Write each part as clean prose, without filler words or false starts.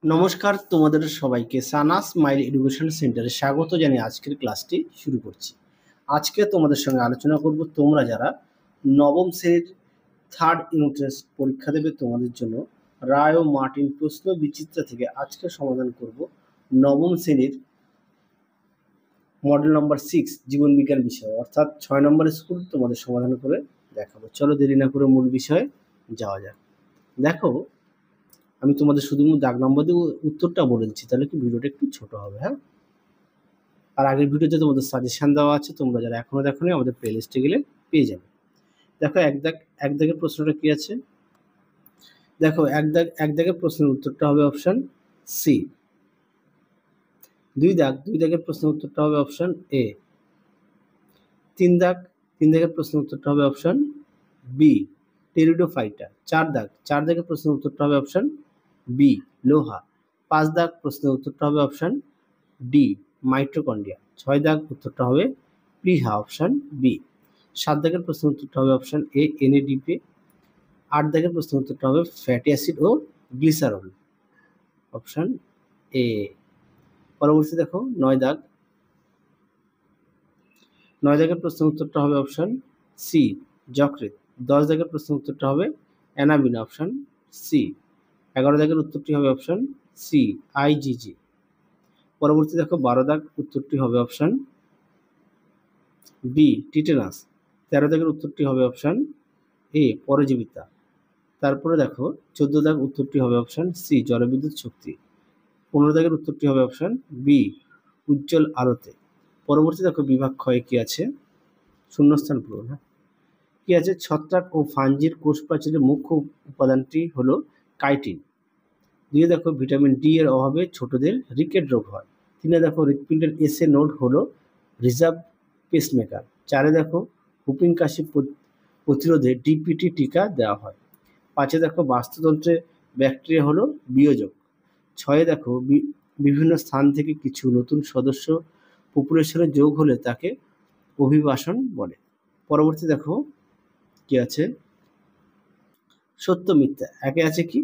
নমস্কার, তোমাদের সবাইকে সানাস স্মাইল এডুকেশন সেন্টারে স্বাগত জানিয়ে আজকের ক্লাসটি শুরু করছি। আজকে তোমাদের সঙ্গে আলোচনা করব তোমরা যারা নবম শ্রেণীর থার্ড ইউনিট টেস্ট পরীক্ষা দেবে তোমাদের জন্য রায় ও মার্টিন প্রশ্ন বিচিত্রা থেকে আজকে সমাধান করব নবম শ্রেণীর মডেল নম্বর 6 জীবন বিজ্ঞান বিষয়, অর্থাৎ 6 নম্বরের স্কুল তোমাদের সমাধান করে দেখাবো। চলো দেরি না করে মূল বিষয়ে যাওয়া যাক। দেখো, আমি তোমাদের শুধুমাত্র দাগ নম্বর দিয়ে উত্তরটা বলে দিচ্ছি, তাহলে কি ভিডিওটা একটু ছোট হবে। হ্যাঁ, আর আগের ভিডিওতে তোমাদের সাজেশন দেওয়া আছে, তোমরা যারা এখনো দেখোনি আমাদের প্লেলিস্টে গেলে পেয়ে যাবে। দেখো এক দাগের প্রশ্নটা কি আছে। দেখো এক দাগের প্রশ্নের উত্তরটা হবে অপশন সি। দুই দাগের প্রশ্নের উত্তরটা হবে অপশন এ। তিন দাগের প্রশ্নের উত্তরটা হবে অপশন বি, টেরিডোফাইটা। চার দাগের প্রশ্নের উত্তরটা হবে অপশন বি, লোহা। 5 দাগ প্রশ্নের উত্তরটা হবে অপশন ডি, মাইটোকন্ড্রিয়া। 6 দাগ উত্তরটা হবে প্লিহা, অপশন বি। 7 দাগের প্রশ্নের উত্তরটা হবে অপশন এ, এনএডিপি। 8 দাগের প্রশ্নের উত্তরটা হবে ফ্যাটি অ্যাসিড ও গ্লিসারল, অপশন এ। পরবর্তী দেখো 9 দাগের প্রশ্নের উত্তরটা হবে অপশন সি, যকৃৎ। 10 দাগের প্রশ্নের উত্তরটা হবে অ্যানাবিন, অপশন সি। 11 দাগের উত্তরটি হবে অপশন সি, আইজিজি। পরবর্তী দেখো 12 দাগ উত্তরটি হবে অপশন বি, টিটেনাস। 13 দাগের উত্তরটি হবে অপশন এ, পরজীবিতা। তারপরে দেখো 14 দাগ উত্তরটি হবে অপশন সি, জলবিদ্যুৎ শক্তি। 15 দাগের উত্তরটি হবে অপশন বি, উজ্জ্বল আলোতে। পরবর্তী দেখো বিভাগ ক্ষয়ে কি আছে, শূন্যস্থান পূরণ। কি আছে, ছত্রাক ও ফাঞ্জির কোষ প্রাচীরের মুখ্য উপাদানটি হলো কাইটিন। 2 দেখো ভিটামিন ডি এর অভাবে ছোটদের রিকেট রোগ হয়। 3 দেখো হৃৎপিণ্ডের এসএ নোড হলো রিজার্ভ পেসমেকার। 4 দেখো হুপিং কাশি প্রতিরোধে ডিপিটি টিকা দেওয়া হয়। 5 দেখো বাস্তুতন্ত্রে ব্যাকটেরিয়া হলো বিয়োজক। 6 দেখো বিভিন্ন স্থান থেকে কিছু নতুন সদস্য পপুলেশনে যোগ হলে তাকে অভিবাসন বলে। পরবর্তী দেখো কি আছে, সত্য মিথ্যা। একে আছে কি,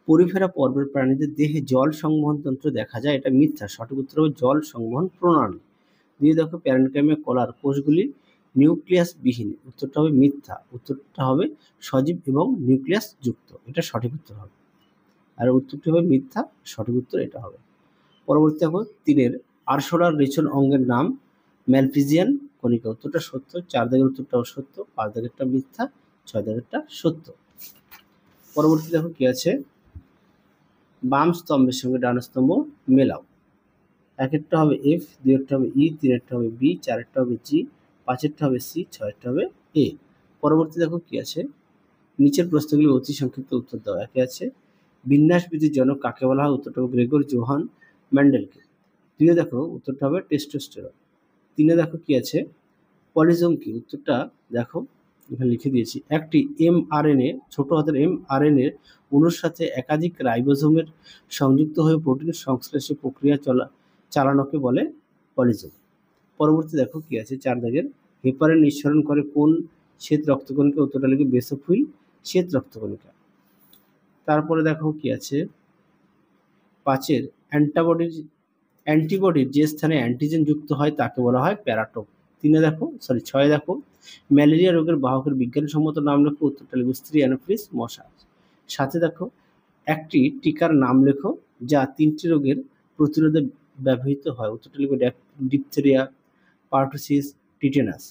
পরিফেরা পর্বের প্রাণীদের দেহে জল সংবহন তন্ত্র দেখা যায়, এটা মিথ্যা। সঠিক উত্তর হবে জল সংবহন প্রণালী। 2 দেখো প্যারেনকাইমে কলার কোষগুলি নিউক্লিয়াস বিহীন, উত্তরটা হবে মিথ্যা। উত্তরটা হবে সজীব এবং নিউক্লিয়াস যুক্ত, এটা সঠিক উত্তর হবে। আর উত্তরটি হবে মিথ্যা, সঠিক উত্তর এটা হবে। পরবর্তী দেখো 3 আরশোলার রেচন অঙ্গের নাম ম্যালপিজিয়ান কণিকা, উত্তরটা সত্য। 4 দাগের উত্তরটাও সত্য, 5 দাগেরটা মিথ্যা, 6 দাগেরটা সত্য। পরবর্তী দেখো কি আছে, বাম স্তম্ভের সঙ্গে ডান স্তম্ভ মেলাও। 1 হবে এফ, 2 হবে ই, 3 হবে বি, 4 হবে জি, 5 হবে সি, 6 হবে এ। পরবর্তী দেখো কি আছে, নিচের প্রশ্নগুলি অতি সংক্ষিপ্ত উত্তর দাও। 1 আছে বিন্যাসবিধির জনক কাকে বলা হয়, উত্তরটা হবে গ্রেগর জোহান ম্যান্ডেলকে। 2 দেখো উত্তরটা হবে টেস্টোস্টেরন। 3 দেখো কি আছে, পলিজোম কি, উত্তরটা দেখো এখানে লিখে দিয়েছি, একটি এমআরএনএ, ছোট হাতের এমআরএনএ অণুর সাথে একাধিক রাইবোসোমের সংযুক্ত হয়ে প্রোটিন সংশ্লেষে প্রক্রিয়া চালানোকে বলে পলিজোম। পরবর্তী দেখো কি আছে, 4 দাগের হেপারিন নিঃসরণ করে কোন শ্বেত রক্তকণিকা, উত্তরটা লিখে বেসোফিল শ্বেত রক্তকণিকা। তারপরে দেখো কি আছে, 5 অ্যান্টিবডির যে স্থানে অ্যান্টিজেন যুক্ত হয় তাকে বলা হয় প্যারাটোপ। 6 দেখো ম্যালেরিয়া রোগের বাহকের বিজ্ঞানসম্মত নাম লেখো, উত্তরটা লিখো স্ত্রী অ্যানোফিলিস মশা। 7 দেখো একটি টিকার নাম লেখো যা 3টি রোগের প্রতিরোধে ব্যবহৃত হয়, উত্তরটা লিখো ডিপথেরিয়া, পারটুসিস, টিটেনাস।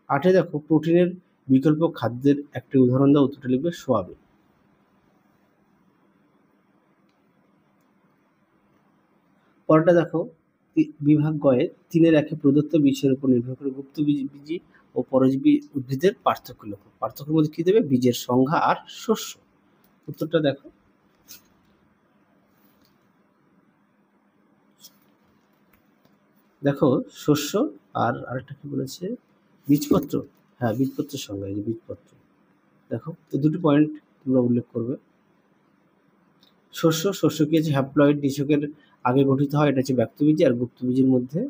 8 দেখো প্রোটিনের বিকল্প খাদ্যের একটি উদাহরণ দাও, উত্তরটা লিখবে সোয়াবিন। পরেরটা দেখো বিভাগ গয়ে 3 প্রদত্ত বিষয়ের উপর নির্ভর করে গুপ্তবীজি ও পরজীবী উদ্ভিদের পার্থক্য লেখো। পার্থক্যের মধ্যে কি দেবে, বীজের সংখ্যা আর শস্য। উত্তরটা দেখো, দেখো শস্য আর আরেকটা কি বলেছে, বীজপত্র। হ্যাঁ, বীজপত্রের সংখ্যা, এই যে বীজপত্র। দেখো তো 2টি পয়েন্ট তোমরা উল্লেখ করবে। শস্য কি আছে, হ্যাপ্লয়েড নিষেকের আগে গঠিত হয়, এটা হচ্ছে ব্যক্তবীজি। আর গুপ্তবীজের মধ্যে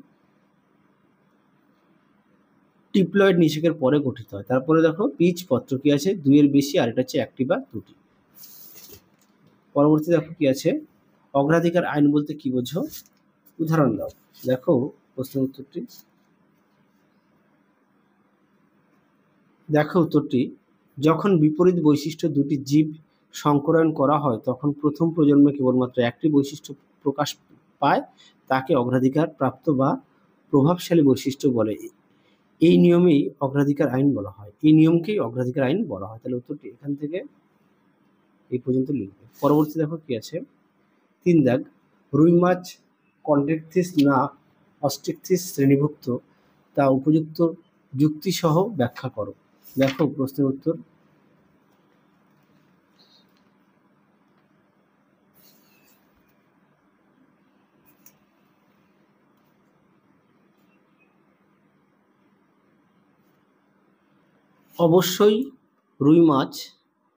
টিপ্লয়েড নিষেকের পরে গঠিত হয়। তারপরে দেখো বীজপত্র কি আছে, 2 এর বেশি, আর এটা হচ্ছে 1টি বা 2টি। পরবর্তী দেখো কি আছে, অগ্রাধিকার আইন বলতে কি বোঝো? উদাহরণ দাও। দেখো প্রশ্নের উত্তরটি। দেখো উত্তরটি, যখন বিপরীত বৈশিষ্ট্য দুটি জীব সংকরায়ন করা হয় তখন প্রথম প্রজন্মে কেবলমাত্র একটি বৈশিষ্ট্য প্রকাশ পায়, তাকে অগ্রাধিকার প্রাপ্ত বা প্রভাবশালী বৈশিষ্ট্য বলে। এই নিয়মেই অগ্রাধিকার আইন বলা হয়, এই নিয়মকেই অগ্রাধিকার আইন বলা হয়। তাহলে উত্তরটি এখান থেকে এই পর্যন্ত লিখবে। পরবর্তী দেখো কি আছে, 3 দাগ, রুই মাছ কন্ট্রেকথিস না অস্ট্রিকথিস শ্রেণীভুক্ত তা উপযুক্ত যুক্তিসহ ব্যাখ্যা করো। দেখো প্রশ্নের উত্তর। অবশ্যই রুই মাছ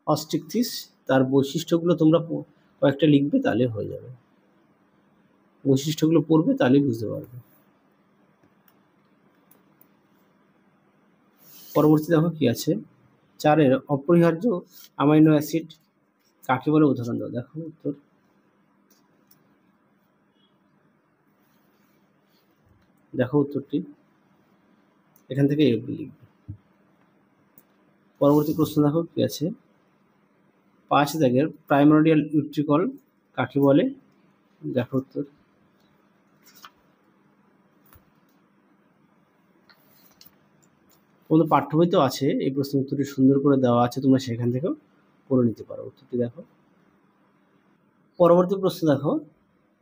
অস্ট্রিকথিস, তার বৈশিষ্ট্যগুলো তোমরা কয়েকটা লিখবে, তাহলে হয়ে যাবে। বৈশিষ্ট্যগুলো পড়বে তাহলেই বুঝতে পারবে। পরবর্তী দেখো কি আছে, 4 অপরিহার্য অ্যামাইনো অ্যাসিড কাকে বলে, উদাহরণ দাও। দেখো উত্তর। দেখো উত্তরটি এখান থেকে লিখবে। পরবর্তী প্রশ্ন দেখো কি আছে, 5 দাগের প্রাইমোরডিয়াল ইউট্রিকল কাকে বলে। দেখো উত্তর। তোমাদের পাঠ্য বইতেও আছে, এই প্রশ্নের উত্তরটি সুন্দর করে দেওয়া আছে, তোমরা সেখান থেকেও পড়ে নিতে পারো। উত্তরটি দেখো। পরবর্তী প্রশ্ন দেখো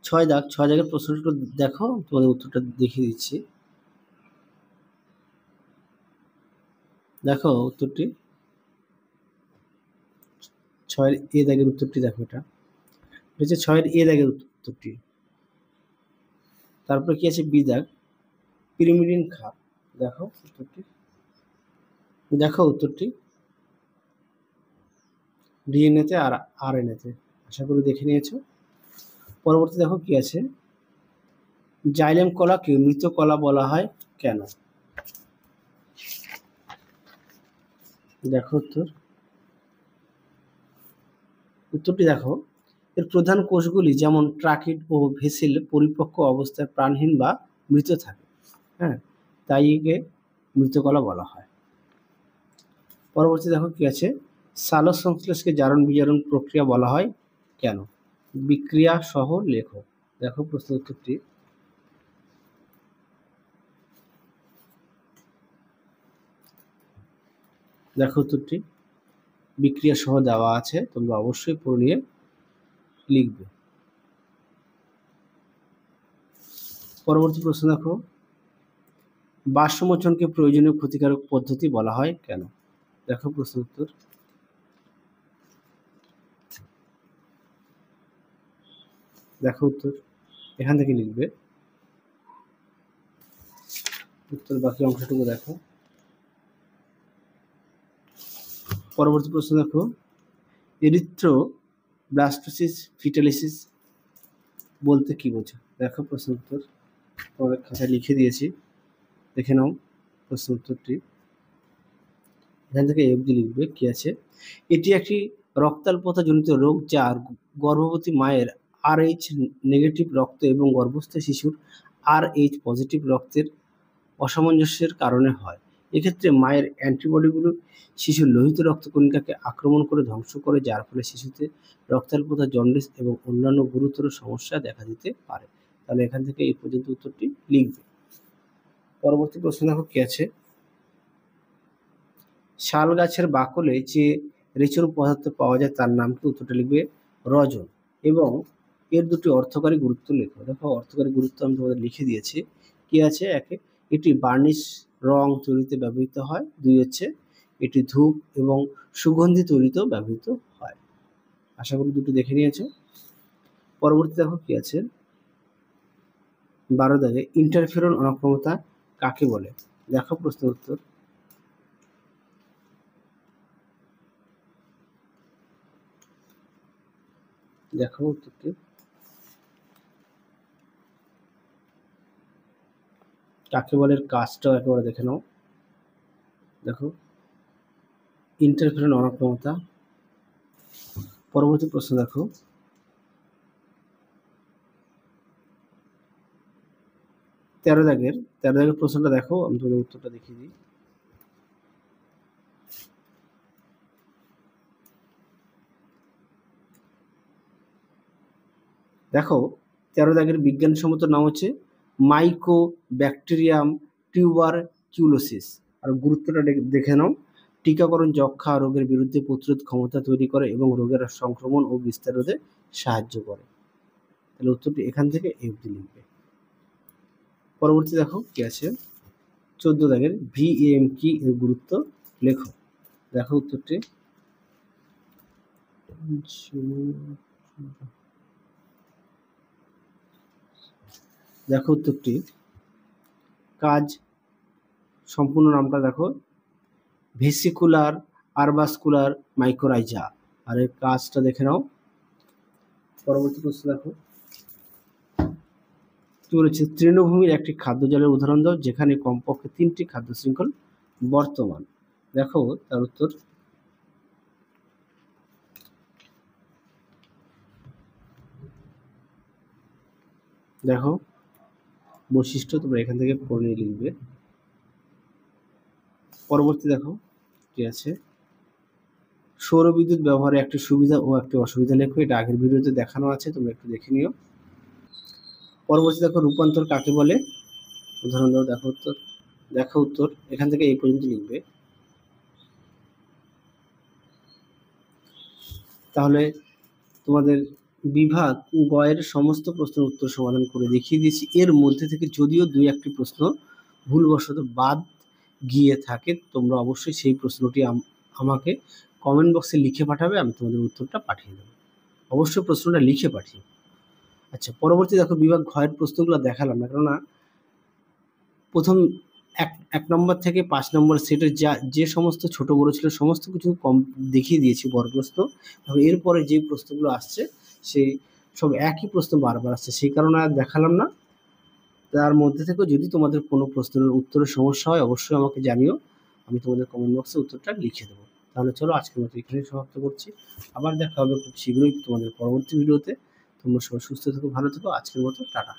6 দাগ, 6 দাগের প্রশ্নটা দেখো, তোমাদের উত্তরটা দেখিয়ে দিচ্ছি। দেখো উত্তরটি, 6 এ দাগের উত্তরটি দেখো, এটা হচ্ছে 6 এ দাগের উত্তরটি। তারপরে কি আছে, বি দাগ, পিরিমিডিন খাপ। দেখো উত্তরটি। দেখো উত্তরটি ডিএনএতে আর আরএনএতে। আশা করি দেখে নিয়েছো। পরবর্তী দেখো কি আছে, জাইলেম কলাকে মৃত কলা বলা হয় কেন। দেখো উত্তর। উত্তরটি দেখো, এর প্রধান কোষগুলি যেমন ট্রাকিড ও ভেসেল পরিপক্ক অবস্থায় প্রাণহীন বা মৃত থাকে, হ্যাঁ, তাই একে মৃতকলা বলা হয়। পরবর্তী দেখো কি আছে, সালোক সংশ্লেষকে জারণ বিজারণ প্রক্রিয়া বলা হয় কেন। বিক্রিয়া সহ লেখো। দেখো প্রশ্ন উত্তরটি। দেখো উত্তরটি বিক্রিয়া সহ দেওয়া আছে, তোমরা অবশ্যই পড়ে নিয়ে লিখবে। পরবর্তী প্রশ্ন দেখো, বাষ্পমোচনকে প্রয়োজনীয় ক্ষতিকারক পদ্ধতি বলা হয় কেন। দেখো প্রশ্ন উত্তর। দেখো উত্তর এখান থেকে লিখবে। উত্তর বাকি অংশটুকু দেখো। পরবর্তী প্রশ্ন দেখো, এরিথ্রোব্লাস্টোসিস ফিটালিসিস বলতে কি বোঝো। দেখো প্রশ্ন উত্তর, তোমাদের খাতায় লিখে দিয়েছি, দেখে নাও প্রশ্ন উত্তরটি। এখান থেকে এফডি লিখবে। কি আছে, এটি একটি রক্তাল্পতাজনিত রোগ যা গর্ভবতী মায়ের RH নেগেটিভ রক্ত এবং গর্ভস্থ শিশুর RH পজিটিভ রক্তের অসামঞ্জস্যের কারণে হয়। এক্ষেত্রে মায়ের অ্যান্টিবডিগুলো শিশুর লোহিত রক্তকণিকাকে আক্রমণ করে ধ্বংস করে, যার ফলে শিশুতে রক্তাল্পতা, জন্ডিস এবং অন্যান্য গুরুতর সমস্যা দেখা দিতে পারে। তাহলে এখান থেকে এই পর্যন্ত উত্তরটি লিখবে। পরবর্তী প্রশ্ন দেখো কি আছে, শাল গাছের বাকলে যে রেচন পদার্থ পাওয়া যায় তার নাম কি। উত্তরটা লিখবে রজন, এবং এর দুটি অর্থকারী গুরুত্ব লেখো। দেখো অর্থকারী গুরুত্ব আমি তোমাদের লিখে দিয়েছি। কি আছে, একে এটি বার্নিশ রং তৈরিতে ব্যবহৃত হয়। 2 হচ্ছে এটি ধূপ এবং সুগন্ধি তৈরিতেও ব্যবহৃত হয়। আশা করি দুটো দেখে নিয়েছো। পরবর্তী দেখো কি আছে, 12 দাগে ইন্টারফেরন অনাক্রমতা কাকে বলে। দেখো প্রশ্নের উত্তর। দেখো উত্তরটি। কাকে বলে কাজটাও একেবারে দেখে নাও। দেখো ইন্টারফেরন অনাক্রমতা। পরবর্তী প্রশ্ন দেখো, তেরো দাগের প্রশ্নটা দেখো, আমি তোমাদের উত্তরটা দেখিয়ে দিই। দেখো 13 দাগের বিজ্ঞানসম্মত নাম হচ্ছে মাইকোব্যাকটেরিয়াম টিউবারকিউলোসিস। আর গুরুত্বটা দেখে নাও। টিকাকরণ যক্ষ্মা রোগের বিরুদ্ধে প্রতিরোধ ক্ষমতা তৈরি করে এবং রোগের সংক্রমণ ও বিস্তার রোধে সাহায্য করে। তাহলে উত্তরটি এখান থেকে এই অবধি লিখবে। পরবর্তী দেখো কি আছে, 14 দাগের ভিএম কি এর গুরুত্ব লেখো। দেখো উত্তরটি, দেখো উত্তরটি কাজ সম্পূর্ণ নামটা দেখো, ভেসিকুলার আরবাসকুলার মাইকোরাইজা। আর এর কাজটা দেখে নাও। পরবর্তী প্রশ্ন দেখো কি বলেছে, তৃণভূমির একটি খাদ্য জালের উদাহরণ দাও যেখানে কমপক্ষে 3টি খাদ্য শৃঙ্খল বর্তমান। দেখো তার উত্তর, দেখো বৈশিষ্ট্য তোমরা এখান থেকে পড়ে লিখবে। পরবর্তী দেখো কি আছে, সৌর বিদ্যুৎ ব্যবহারে একটি সুবিধা ও একটি অসুবিধা লেখো। এটা আগের ভিডিওতে দেখানো আছে, তোমরা একটু দেখে নিও। পরবর্তী দেখো রূপান্তর কাকে বলে, উদাহরণ দাও। দেখো উত্তর এখান থেকে এই পর্যন্ত লিখবে। তাহলে তোমাদের বিভাগ গয়ের সমস্ত প্রশ্নের উত্তর সমাধান করে দেখিয়ে দিয়েছি। এর মধ্যে থেকে যদিও 2-1টি প্রশ্ন ভুলবশত বাদ গিয়ে থাকে, তোমরা অবশ্যই সেই প্রশ্নটি আমাকে কমেন্ট বক্সে লিখে পাঠাবে, আমি তোমাদের উত্তরটা পাঠিয়ে দেবো। অবশ্যই প্রশ্নটা লিখে পাঠিয়ে। আচ্ছা, পরবর্তী দেখো বিভাগ ঘয়ের প্রশ্নগুলো দেখালাম না, কেননা প্রথম 1 নম্বর থেকে 5 নম্বর সেটের যে সমস্ত ছোট বড় ছিল সমস্ত কিছু কম দেখিয়ে দিয়েছি বড় প্রশ্ন। তবে এরপরে যে প্রশ্নগুলো আসছে সেই সব একই প্রশ্ন বারবার আসছে, সেই কারণে আর দেখালাম না। তার মধ্যে থেকে যদি তোমাদের কোনো প্রশ্নের উত্তরের সমস্যা হয় অবশ্যই আমাকে জানিও, আমি তোমাদের কমেন্ট বক্সে উত্তরটা লিখে দেবো। তাহলে চলো আজকের মতো এখানেই সমাপ্ত করছি। আবার দেখা হবে খুব শীঘ্রই তোমাদের পরবর্তী ভিডিওতে। তোমরা সবাই সুস্থ থেকো, ভালো থেকো। আজকের মতো টাটা।